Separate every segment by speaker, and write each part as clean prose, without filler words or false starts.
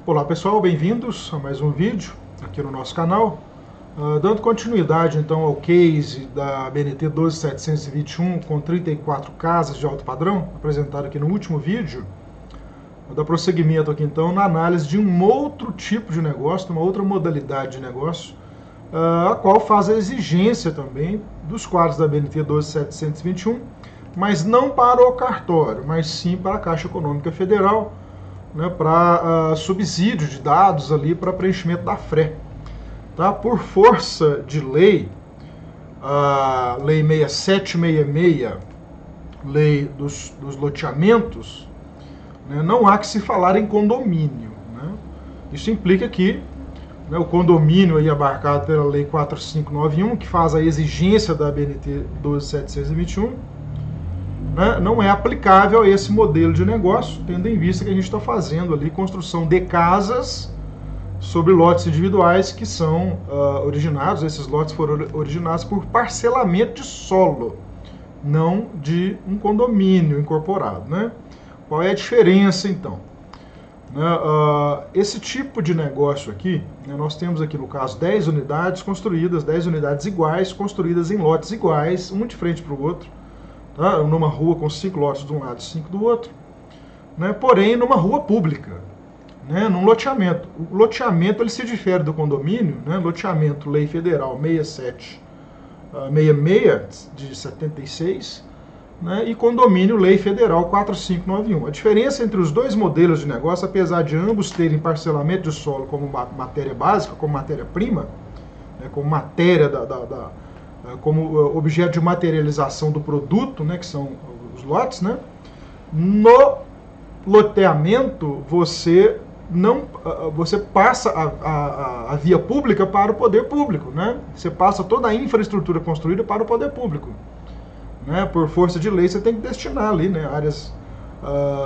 Speaker 1: Olá pessoal, bem-vindos a mais um vídeo aqui no nosso canal. Dando continuidade então ao case da BNT 12721 com 34 casas de alto padrão, apresentado aqui no último vídeo, vou dar prosseguimento aqui então na análise de um outro tipo de negócio, uma outra modalidade de negócio, a qual faz a exigência também dos quadros da BNT 12721, mas não para o cartório, mas sim para a Caixa Econômica Federal, né, para subsídio de dados ali para preenchimento da FRE. Tá? Por força de lei, a Lei 6766, Lei dos loteamentos, né, não há que se falar em condomínio. Né? Isso implica que, né, o condomínio aí abarcado pela Lei 4591, que faz a exigência da BNT 12721, né, não é aplicável a esse modelo de negócio, tendo em vista que a gente está fazendo ali construção de casas sobre lotes individuais que são originados, esses lotes foram originados por parcelamento de solo, não de um condomínio incorporado. Né? Qual é a diferença então? Esse tipo de negócio aqui, né, nós temos aqui no caso 10 unidades construídas, 10 unidades iguais, construídas em lotes iguais, um de frente para o outro, tá? Numa rua com 5 lotes de um lado e 5 do outro, né? Porém numa rua pública, né? Num loteamento. O loteamento ele se difere do condomínio, né? Loteamento, Lei Federal 6766 de 76, né? E condomínio, Lei Federal 4591. A diferença entre os dois modelos de negócio, apesar de ambos terem parcelamento de solo como matéria básica, como matéria-prima, né? Como matéria como objeto de materialização do produto, né, que são os lotes, né? No loteamento você passa a via pública para o poder público, né? Você passa toda a infraestrutura construída para o poder público, né? Por força de lei você tem que destinar ali, né, áreas,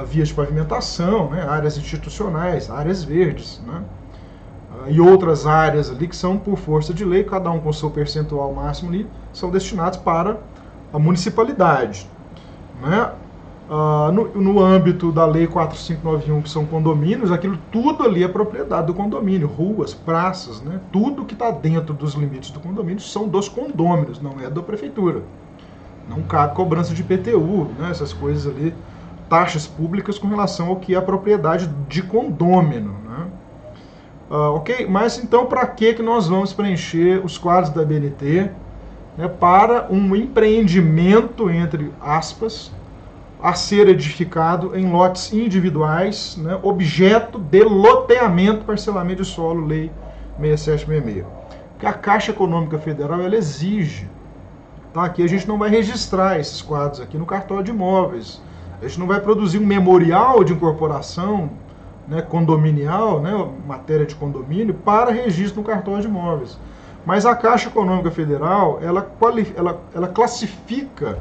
Speaker 1: vias de pavimentação, né, áreas institucionais, áreas verdes, né? E outras áreas ali que são por força de lei, cada um com seu percentual máximo ali, são destinados para a municipalidade. Né? No âmbito da Lei 4591, que são condomínios, aquilo tudo ali é propriedade do condomínio, ruas, praças, né? Tudo que está dentro dos limites do condomínio são dos condôminos, não é da prefeitura. Não cabe cobrança de IPTU, né? Essas coisas ali, taxas públicas com relação ao que é a propriedade de condômino. Né? Ok? Mas então para que nós vamos preencher os quadros da BNT, né, para um empreendimento, entre aspas, a ser edificado em lotes individuais, né, objeto de loteamento, parcelamento de solo, Lei 6766. Que a Caixa Econômica Federal ela exige. Tá? Aqui a gente não vai registrar esses quadros aqui no cartório de imóveis. A gente não vai produzir um memorial de incorporação, né, condominial, né, matéria de condomínio, para registro no cartório de imóveis. Mas a Caixa Econômica Federal, ela classifica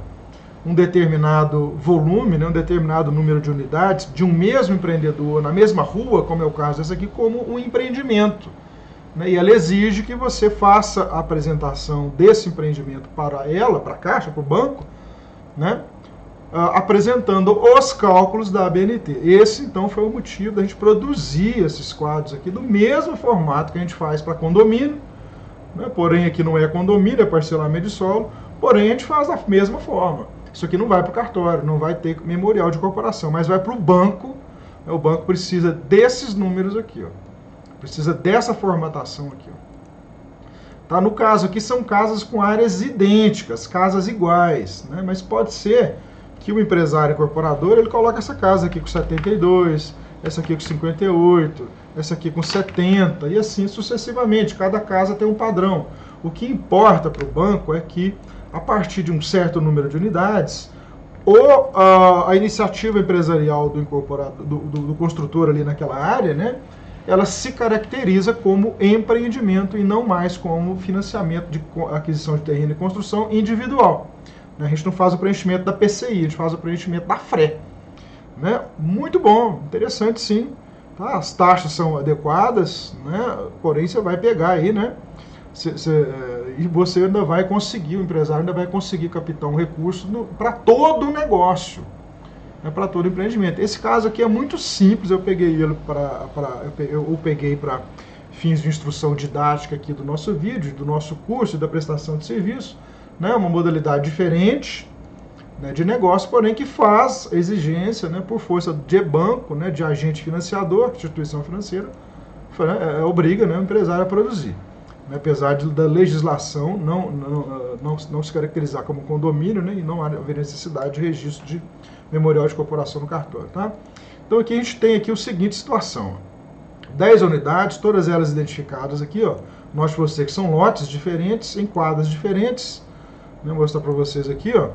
Speaker 1: um determinado volume, né, um determinado número de unidades de um mesmo empreendedor na mesma rua, como é o caso desse aqui, como um empreendimento. Né, e ela exige que você faça a apresentação desse empreendimento para ela, para a Caixa, para o banco, né, apresentando os cálculos da ABNT. Esse, então, foi o motivo da gente produzir esses quadros aqui do mesmo formato que a gente faz para condomínio, né? Porém, aqui não é condomínio, é parcelamento de solo, porém a gente faz da mesma forma. Isso aqui não vai para o cartório, não vai ter memorial de corporação, mas vai para o banco. O banco precisa desses números aqui, ó. Precisa dessa formatação aqui, ó. Tá? No caso aqui são casas com áreas idênticas, casas iguais, né? Mas pode ser que o empresário incorporador, ele coloca essa casa aqui com 72, essa aqui com 58, essa aqui com 70, e assim sucessivamente. Cada casa tem um padrão. O que importa para o banco é que, a partir de um certo número de unidades, ou a iniciativa empresarial do incorporado, do construtor ali naquela área, né, ela se caracteriza como empreendimento e não mais como financiamento de aquisição de terreno e construção individual. A gente não faz o preenchimento da PCI, a gente faz o preenchimento da FRE. Né? Muito bom, interessante sim. Tá? As taxas são adequadas, né? Porém você vai pegar aí, né? E você ainda vai conseguir, o empresário ainda vai conseguir captar um recurso para todo o negócio. né, para todo empreendimento. Esse caso aqui é muito simples, eu peguei ele para fins de instrução didática aqui do nosso vídeo, do nosso curso e da prestação de serviço, né, uma modalidade diferente, né, de negócio, porém que faz exigência, né, por força de banco, né, de agente financiador, instituição financeira, obriga, né, o empresário a produzir. Né, apesar da legislação não se caracterizar como condomínio, né, e não haver necessidade de registro de memorial de corporação no cartório. Tá? Então aqui a gente tem aqui a seguinte situação. 10 unidades, todas elas identificadas aqui, ó. Mostre para você que são lotes diferentes, em quadras diferentes. Vou mostrar para vocês aqui, ó.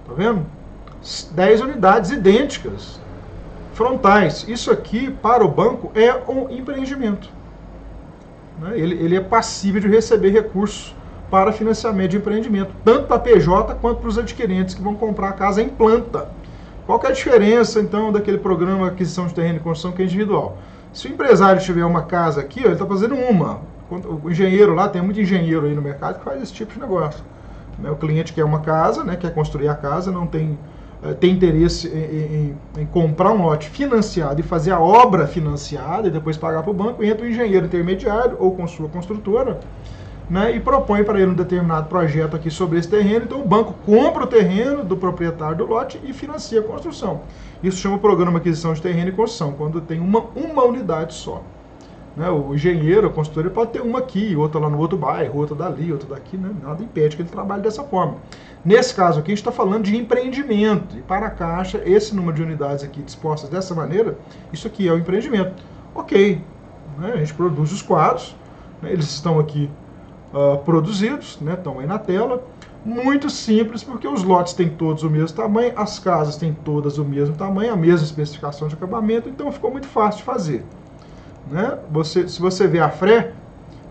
Speaker 1: Tá vendo? 10 unidades idênticas, frontais. Isso aqui, para o banco, é um empreendimento. Ele é passível de receber recursos para financiamento de empreendimento, tanto para a PJ quanto para os adquirentes que vão comprar a casa em planta. Qual que é a diferença, então, daquele programa de aquisição de terreno e construção que é individual? Se o empresário tiver uma casa aqui, ó, ele está fazendo uma. O engenheiro lá, tem muito engenheiro aí no mercado que faz esse tipo de negócio. O cliente quer uma casa, né, quer construir a casa, não tem interesse em comprar um lote financiado e fazer a obra financiada e depois pagar para o banco, entra o engenheiro intermediário ou com sua construtora, né, e propõe para ele um determinado projeto aqui sobre esse terreno. Então o banco compra o terreno do proprietário do lote e financia a construção. Isso chama Programa de Aquisição de Terreno e Construção, quando tem uma unidade só. Né, o engenheiro, a consultora, pode ter uma aqui, outra lá no outro bairro, outra dali, outra daqui, né, nada impede que ele trabalhe dessa forma. Nesse caso aqui, a gente está falando de empreendimento, e para a Caixa, esse número de unidades aqui dispostas dessa maneira, isso aqui é o empreendimento. Ok, né, a gente produz os quadros, né, eles estão aqui produzidos, né, estão aí na tela, muito simples, porque os lotes têm todos o mesmo tamanho, as casas têm todas o mesmo tamanho, a mesma especificação de acabamento, então ficou muito fácil de fazer. Né? Se você ver a FRE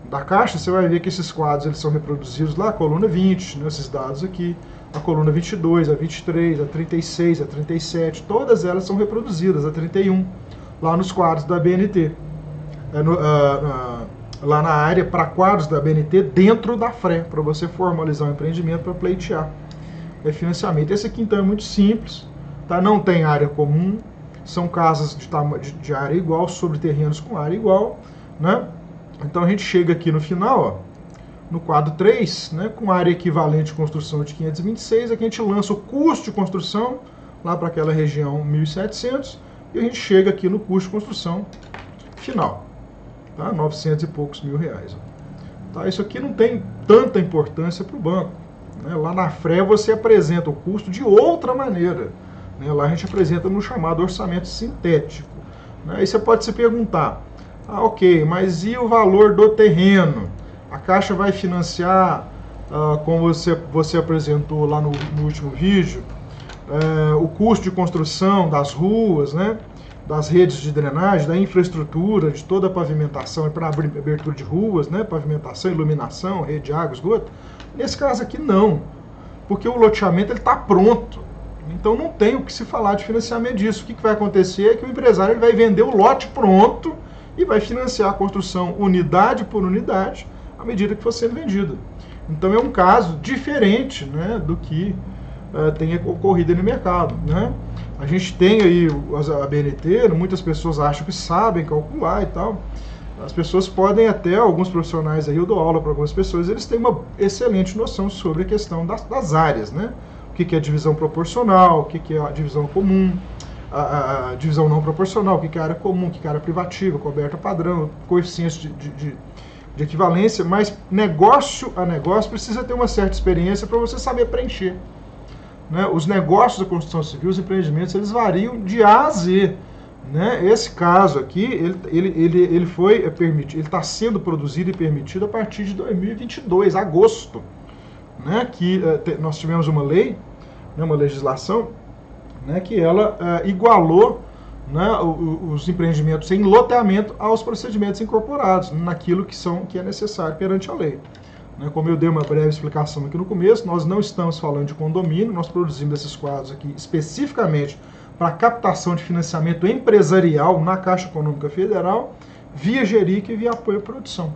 Speaker 1: da Caixa, você vai ver que esses quadros eles são reproduzidos lá, a coluna 20, né, esses dados aqui, a coluna 22, a 23, a 36, a 37, todas elas são reproduzidas, a 31, lá nos quadros da BNT. Lá na área para quadros da BNT, dentro da FRE, para você formalizar um empreendimento para pleitear financiamento. Esse aqui então é muito simples, tá? Não tem área comum, são casas de área igual, sobre terrenos com área igual, né? Então a gente chega aqui no final, ó, no quadro 3, né, com área equivalente de construção de 526, aqui a gente lança o custo de construção, lá para aquela região 1.700, e a gente chega aqui no custo de construção final, tá? 900 e poucos mil reais. Ó. Tá? Isso aqui não tem tanta importância para o banco. Né? Lá na FRE você apresenta o custo de outra maneira. Lá a gente apresenta no chamado orçamento sintético. Aí você pode se perguntar, ok, mas e o valor do terreno? A Caixa vai financiar, como você apresentou lá no último vídeo, o custo de construção das ruas, né, das redes de drenagem, da infraestrutura, de toda a pavimentação para abertura de ruas, né, pavimentação, iluminação, rede de água, esgoto? Nesse caso aqui não, porque o loteamento está pronto. Então não tem o que se falar de financiamento disso. O que vai acontecer é que o empresário ele vai vender o lote pronto e vai financiar a construção unidade por unidade à medida que for sendo vendida. Então é um caso diferente, né, do que tem ocorrido no mercado. Né? A gente tem aí a BNT, muitas pessoas acham que sabem calcular e tal. As pessoas podem até, alguns profissionais aí, eu dou aula para algumas pessoas, eles têm uma excelente noção sobre a questão das áreas, né? O que é divisão proporcional, o que é a divisão comum, a divisão não proporcional, o que é área comum, o que é área privativa, coberta padrão, coeficientes de equivalência, mas negócio a negócio precisa ter uma certa experiência para você saber preencher. Né? Os negócios da construção civil, os empreendimentos, eles variam de A a Z. Né? Esse caso aqui, ele foi permitido, ele está sendo produzido e permitido a partir de 2022, agosto. Né? Que nós tivemos uma lei, né, uma legislação, né, que ela igualou, né, os empreendimentos em loteamento aos procedimentos incorporados, naquilo que é necessário perante a lei. Né, como eu dei uma breve explicação aqui no começo, nós não estamos falando de condomínio, nós produzimos esses quadros aqui especificamente para captação de financiamento empresarial na Caixa Econômica Federal, via GERIC e via apoio à produção.